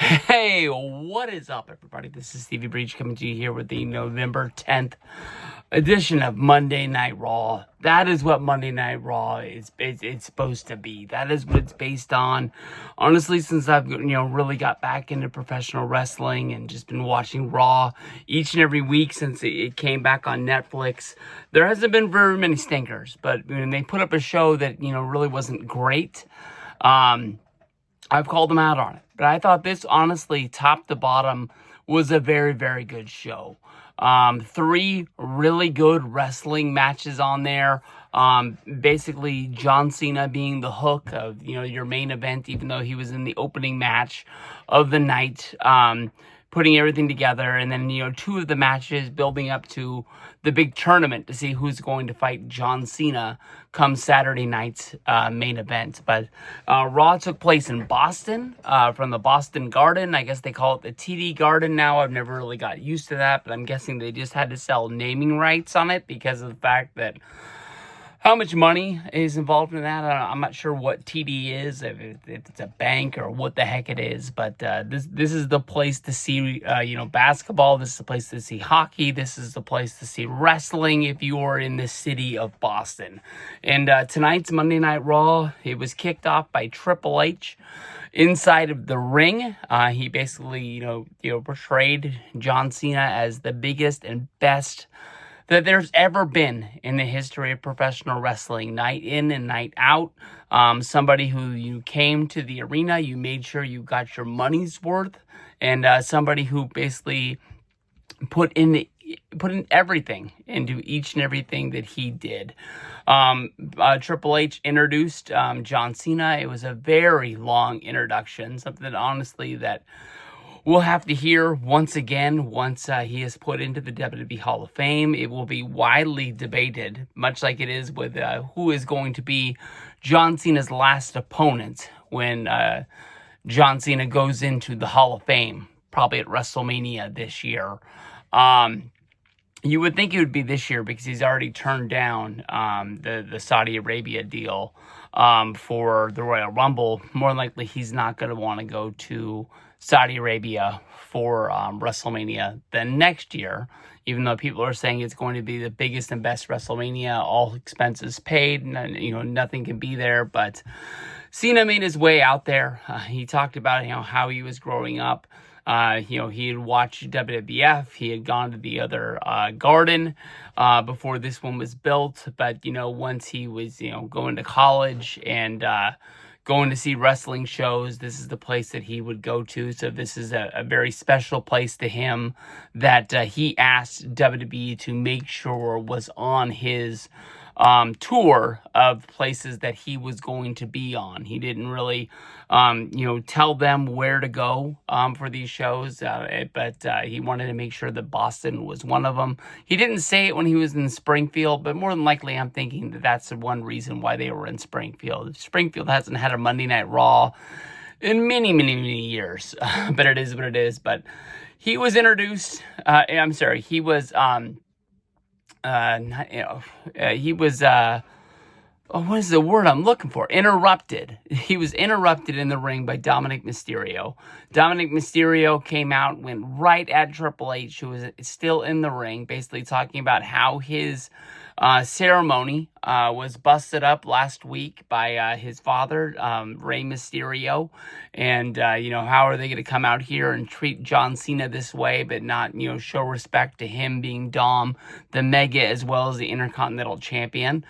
Hey, what is up, everybody? This is Stevie Breach coming to you here with the November 10th edition of Monday Night Raw. That is what Monday Night Raw is. It's supposed to be. That is what it's based on. Honestly, since I've really got back into professional wrestling and just been watching Raw each and every week since it came back on Netflix, there hasn't been very many stinkers. But when they put up a show that really wasn't great, I've called them out on it. But I thought this, honestly, top to bottom, was a very, very good show. Three really good wrestling matches on there. Basically, John Cena being the hook of, your main event, even though he was in the opening match of the night. Putting everything together, and then two of the matches building up to the big tournament to see who's going to fight John Cena come Saturday night's main event. But Raw took place in Boston, from the Boston Garden. I guess they call it the TD Garden now. I've never really got used to that, but I'm guessing they just had to sell naming rights on it because of the fact that how much money is involved in that? I'm not sure what TD is, if it's a bank or what the heck it is. But this is the place to see, basketball. This is the place to see hockey. This is the place to see wrestling if you are in the city of Boston. And tonight's Monday Night Raw, it was kicked off by Triple H inside of the ring. He basically, portrayed John Cena as the biggest and best that there's ever been in the history of professional wrestling, night in and night out. Somebody who you came to the arena, you made sure you got your money's worth, and somebody who basically put in everything into each and everything that he did. Triple H introduced John Cena. It was a very long introduction, something that honestly that we'll have to hear once again once he is put into the WWE Hall of Fame. It will be widely debated, much like it is with who is going to be John Cena's last opponent when John Cena goes into the Hall of Fame, probably at WrestleMania this year. You would think it would be this year because he's already turned down the Saudi Arabia deal for the Royal Rumble. More than likely, he's not going to want to go to Saudi Arabia for WrestleMania the next year, even though people are saying it's going to be the biggest and best WrestleMania, all expenses paid, and, nothing can be there. But Cena made his way out there. He talked about how he was growing up. He had watched WWF. He had gone to the other garden before this one was built. But, once he was, going to college and going to see wrestling shows, this is the place that he would go to. So this is a very special place to him that he asked WWE to make sure was on his tour of places that he was going to be on. He didn't really, tell them where to go for these shows, but he wanted to make sure that Boston was one of them. He didn't say it when he was in Springfield, but more than likely I'm thinking that that's the one reason why they were in Springfield. Springfield hasn't had a Monday Night Raw in many, many, many years, but it is what it is. But he was introduced, he was, what is the word I'm looking for? Interrupted. He was interrupted in the ring by Dominic Mysterio. Dominic Mysterio came out, went right at Triple H, who was still in the ring, basically talking about how his ceremony was busted up last week by his father, Rey Mysterio. And, how are they going to come out here and treat John Cena this way, but not, show respect to him being Dom, the Mega, as well as the Intercontinental Champion.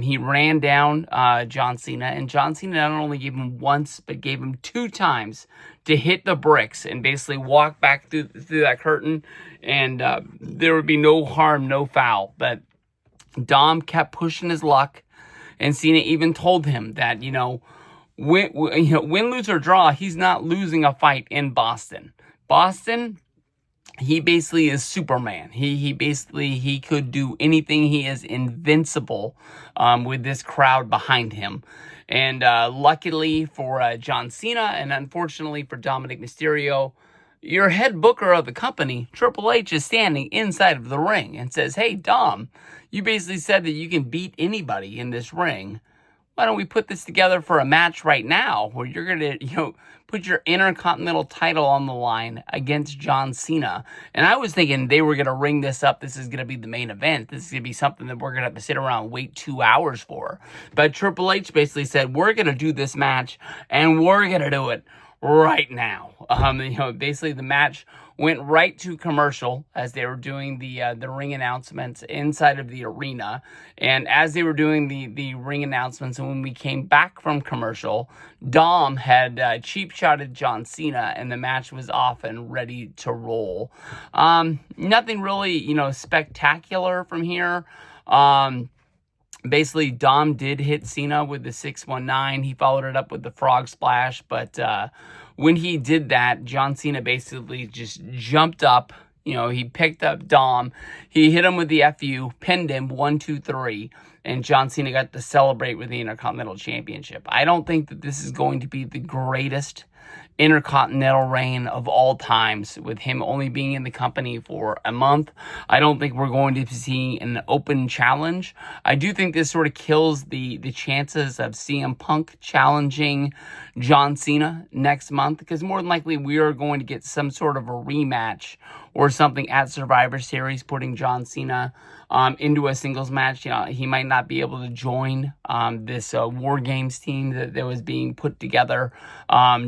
He ran down John Cena, and John Cena not only gave him once, but gave him 2 times to hit the bricks and basically walk back through that curtain, and there would be no harm, no foul. But Dom kept pushing his luck, and Cena even told him that, win, lose, or draw, he's not losing a fight in Boston. Boston, he basically is Superman. He could do anything. He is invincible with this crowd behind him. And luckily for John Cena, and unfortunately for Dominic Mysterio, your head booker of the company, Triple H, is standing inside of the ring and says, "Hey, Dom, you basically said that you can beat anybody in this ring. Why don't we put this together for a match right now where you're going to, put your Intercontinental title on the line against John Cena. And I was thinking they were going to ring this up. This is going to be the main event. This is going to be something that we're going to have to sit around and wait 2 hours for. But Triple H basically said, we're going to do this match, and we're going to do it right now. Basically the match went right to commercial as they were doing the ring announcements inside of the arena. And as they were doing the ring announcements, and when we came back from commercial, Dom had cheap shotted John Cena, and the match was off and ready to roll. Nothing really, spectacular from here. Basically, Dom did hit Cena with the 619. He followed it up with the frog splash. But when he did that, John Cena basically just jumped up. He picked up Dom. He hit him with the FU, pinned him 1, 2, 3. And John Cena got to celebrate with the Intercontinental Championship. I don't think that this is going to be the greatest Intercontinental reign of all times, with him only being in the company for a month. I don't think we're going to be seeing an open challenge. I do think this sort of kills the chances of CM Punk challenging John Cena next month, because more than likely we are going to get some sort of a rematch or something at Survivor Series, putting John Cena into a singles match. He might not be able to join this War Games team that was being put together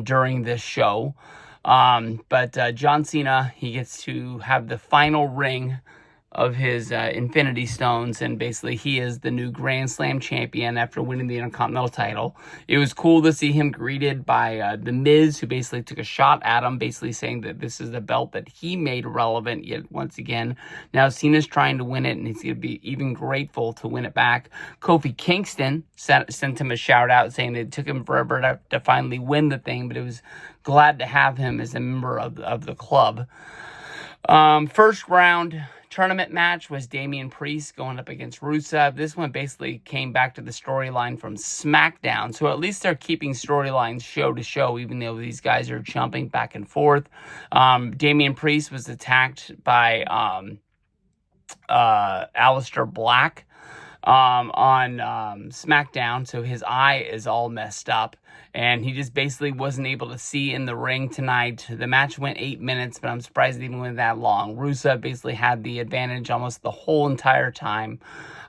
during this show. But John Cena, he gets to have the final ring of his Infinity Stones, and basically he is the new Grand Slam champion after winning the Intercontinental title. It was cool to see him greeted by The Miz, who basically took a shot at him, basically saying that this is the belt that he made relevant. Yet once again, now Cena's trying to win it, and he's going to be even grateful to win it back. Kofi Kingston sent him a shout out saying it took him forever to finally win the thing, but it was glad to have him as a member of the club. First round tournament match was Damian Priest going up against Rusev. This one basically came back to the storyline from SmackDown, so at least they're keeping storylines show to show, even though these guys are jumping back and forth. Damian Priest was attacked by Aleister Black on SmackDown, so his eye is all messed up, and he just basically wasn't able to see in the ring tonight. The match went 8 minutes, but I'm surprised it even went that long. Rusev basically had the advantage almost the whole entire time.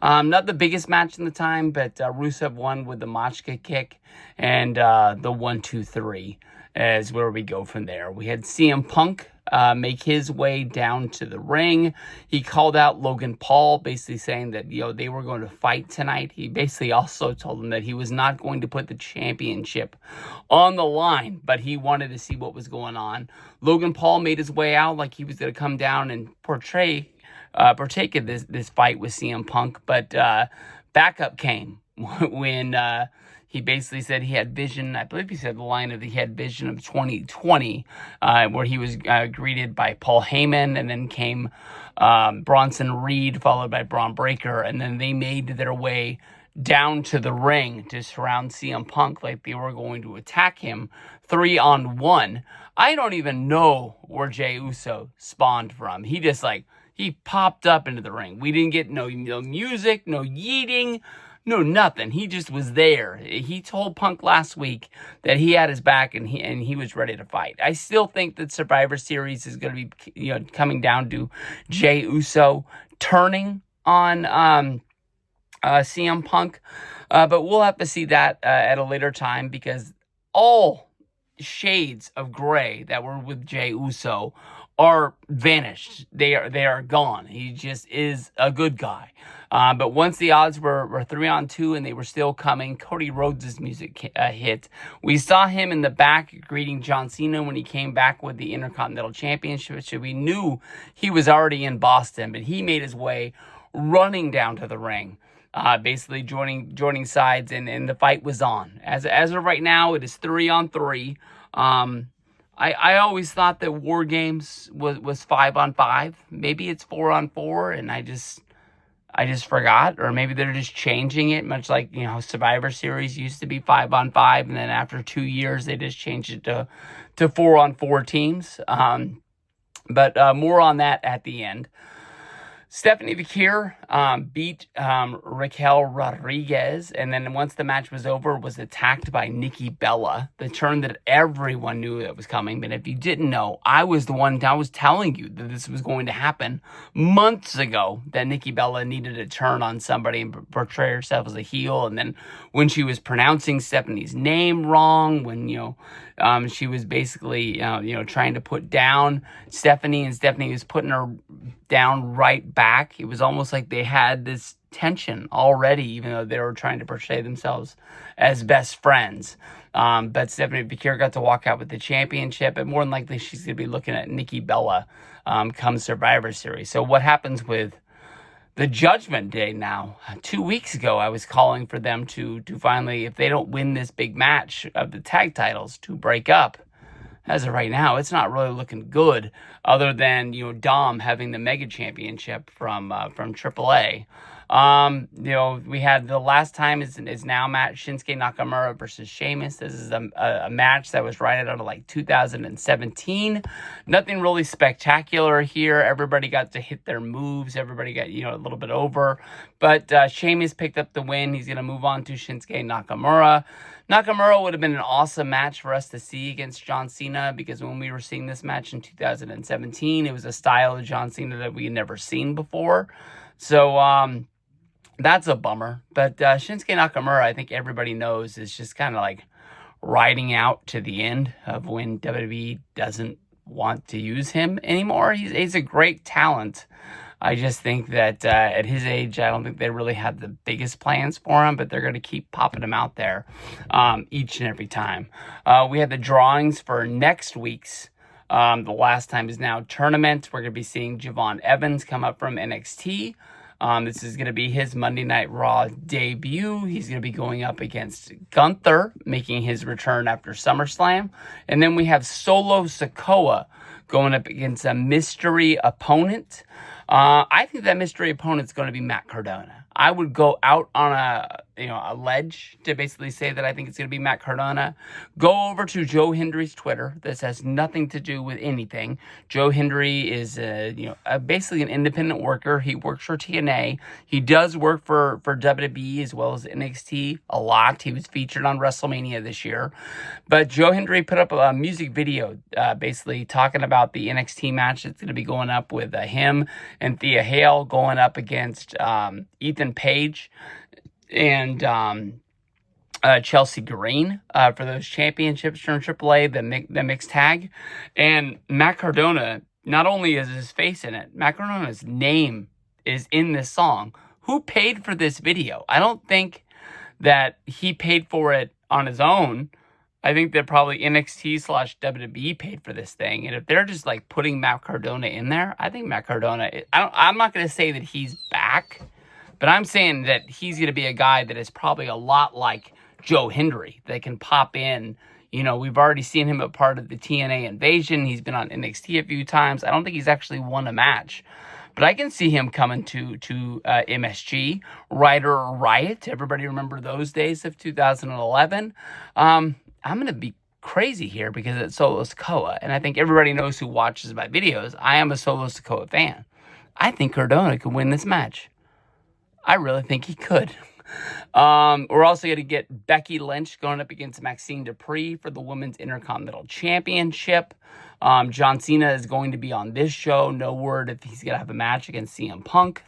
Not the biggest match in the time, but Rusev won with the Machka kick and the 1, 2, 3 is where we go from there. We had CM Punk make his way down to the ring. He called out Logan Paul, basically saying that they were going to fight tonight. He basically also told him that he was not going to put the championship on the line, but he wanted to see what was going on. Logan Paul made his way out like he was going to come down and partake in this fight with CM Punk, but backup came when he basically said he had vision. I believe he said the line of he had vision of 2020, where he was greeted by Paul Heyman, and then came Bronson Reed, followed by Braun Breaker, and then they made their way down to the ring to surround CM Punk like they were going to attack him 3-on-1. I don't even know where Jey Uso spawned from. He just he popped up into the ring. We didn't get no music, no yeeting, no nothing. He just was there. He told Punk last week that he had his back and he was ready to fight. I still think that Survivor Series is going to be coming down to Jey Uso turning on CM Punk, but we'll have to see that at a later time, because all shades of gray that were with Jey Uso are vanished. They are gone. He just is a good guy. But once the odds were 3-on-2 and they were still coming, Cody Rhodes' music hit. We saw him in the back greeting John Cena when he came back with the Intercontinental Championship. So we knew he was already in Boston, but he made his way running down to the ring, basically joining sides, and the fight was on. As of right now, it is 3-on-3. I always thought that War Games was 5-on-5. Maybe it's 4-on-4, and I just forgot, or maybe they're just changing it, much like Survivor Series used to be 5-on-5, and then after 2 years they just changed it to 4-on-4 teams. But more on that at the end. Stephanie Bakir beat Raquel Rodriguez, and then once the match was over, was attacked by Nikki Bella, the turn that everyone knew that was coming. But if you didn't know, I was telling you that this was going to happen months ago, that Nikki Bella needed to turn on somebody and portray herself as a heel. And then when she was pronouncing Stephanie's name wrong, when, she was basically, trying to put down Stephanie, and Stephanie was putting her down right back. It was almost like they had this tension already, even though they were trying to portray themselves as best friends. But Stephanie Bakir got to walk out with the championship, and more than likely she's going to be looking at Nikki Bella come Survivor Series. So what happens with the Judgment Day now? 2 weeks ago, I was calling for them to finally, if they don't win this big match of the tag titles, to break up. As of right now, it's not really looking good, other than, Dom having the Mega Championship from AAA. We had the last time is now match Shinsuke Nakamura versus Sheamus. This is a match that was right out of like 2017. Nothing really spectacular here. Everybody got to hit their moves. Everybody got, a little bit over. But Sheamus picked up the win. He's going to move on to Shinsuke Nakamura. Nakamura would have been an awesome match for us to see against John Cena, because when we were seeing this match in 2017, it was a style of John Cena that we had never seen before. So that's a bummer. But Shinsuke Nakamura, I think everybody knows, is just kind of like riding out to the end of when WWE doesn't want to use him anymore. He's a great talent. I just think that at his age, I don't think they really have the biggest plans for him, but they're going to keep popping him out there each and every time. We have the drawings for next week's The Last Time Is Now tournament. We're going to be seeing Javon Evans come up from NXT. This is going to be his Monday Night Raw debut. He's going to be going up against Gunther, making his return after SummerSlam. And then we have Solo Sikoa going up against a mystery opponent. I think that mystery opponent's going to be Matt Cardona. I would go out on a ledge to basically say that I think it's going to be Matt Cardona. Go over to Joe Hendry's Twitter. This has nothing to do with anything. Joe Hendry is basically an independent worker. He works for TNA. He does work for WWE as well as NXT a lot. He was featured on WrestleMania this year. But Joe Hendry put up a music video basically talking about the NXT match that's going to be going up with him and Thea Hale going up against Ethan Page and Chelsea Green for those championships from AAA, the mixed tag. And Matt Cardona, not only is his face in it, Matt Cardona's name is in this song. Who paid for this video? I don't think that he paid for it on his own. I think that probably NXT/WWE paid for this thing. And if they're just like putting Matt Cardona in there, I think Matt Cardona, I'm not going to say that he's back, but I'm saying that he's going to be a guy that is probably a lot like Joe Hendry that can pop in. We've already seen him a part of the TNA Invasion. He's been on NXT a few times. I don't think he's actually won a match. But I can see him coming to MSG. Ryder Riot. Everybody remember those days of 2011. I'm going to be crazy here because it's Solo Sikoa. And I think everybody knows who watches my videos. I am a Solo Sikoa fan. I think Cardona could win this match. I really think he could. We're also going to get Becky Lynch going up against Maxine Dupree for the Women's Intercontinental Championship. John Cena is going to be on this show. No word if he's going to have a match against CM Punk.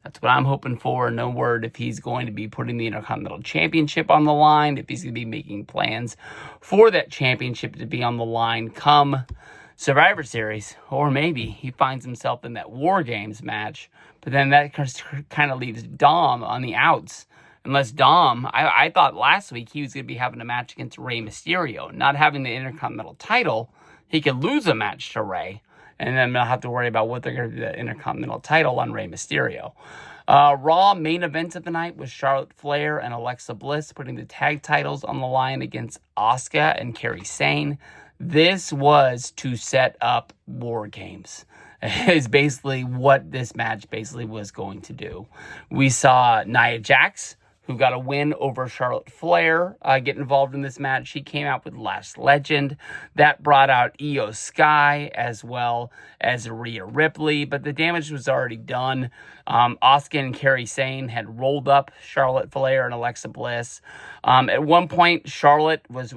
That's what I'm hoping for. No word if he's going to be putting the Intercontinental Championship on the line, if he's going to be making plans for that championship to be on the line come Survivor Series. Or maybe he finds himself in that War Games match, but then that kind of leaves Dom on the outs. Unless Dom, I thought last week he was going to be having a match against Rey Mysterio. Not having the Intercontinental title, he could lose a match to Rey, and then not have to worry about what they're going to do the Intercontinental title on Rey Mysterio. Raw main event of the night was Charlotte Flair and Alexa Bliss putting the tag titles on the line against Asuka and Kairi Sane. This was to set up War Games. Is basically what this match basically was going to do. We saw Nia Jax, who got a win over Charlotte Flair, get involved in this match. She came out with Last Legend. That brought out Io Sky as well as Rhea Ripley, but the damage was already done. Asuka and Kairi Sane had rolled up Charlotte Flair and Alexa Bliss. At one point, Charlotte was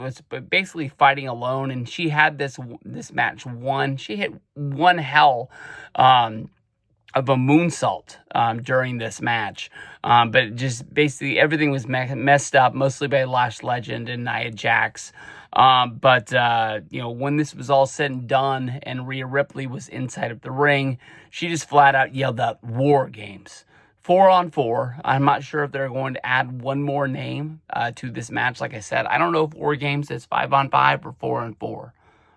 basically fighting alone, and she had this match won. She hit one hell of a moonsault during this match. But just basically everything was messed up, mostly by Last Legend and Nia Jax. But when this was all said and done and Rhea Ripley was inside of the ring, she just flat out yelled out, "War Games." 4-on-4. I'm not sure if they're going to add one more name to this match. Like I said, I don't know if War Games is 5-on-5 or 4-on-4.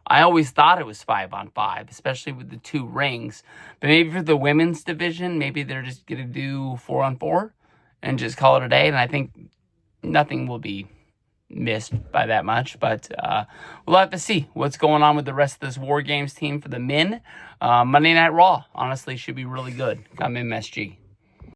I always thought it was 5-on-5, especially with the 2 rings. But maybe for the women's division, maybe they're just going to do 4-on-4 and just call it a day. And I think nothing will be missed by that much. But we'll have to see what's going on with the rest of this War Games team for the men. Monday Night Raw, honestly, should be really good. I'm MSG.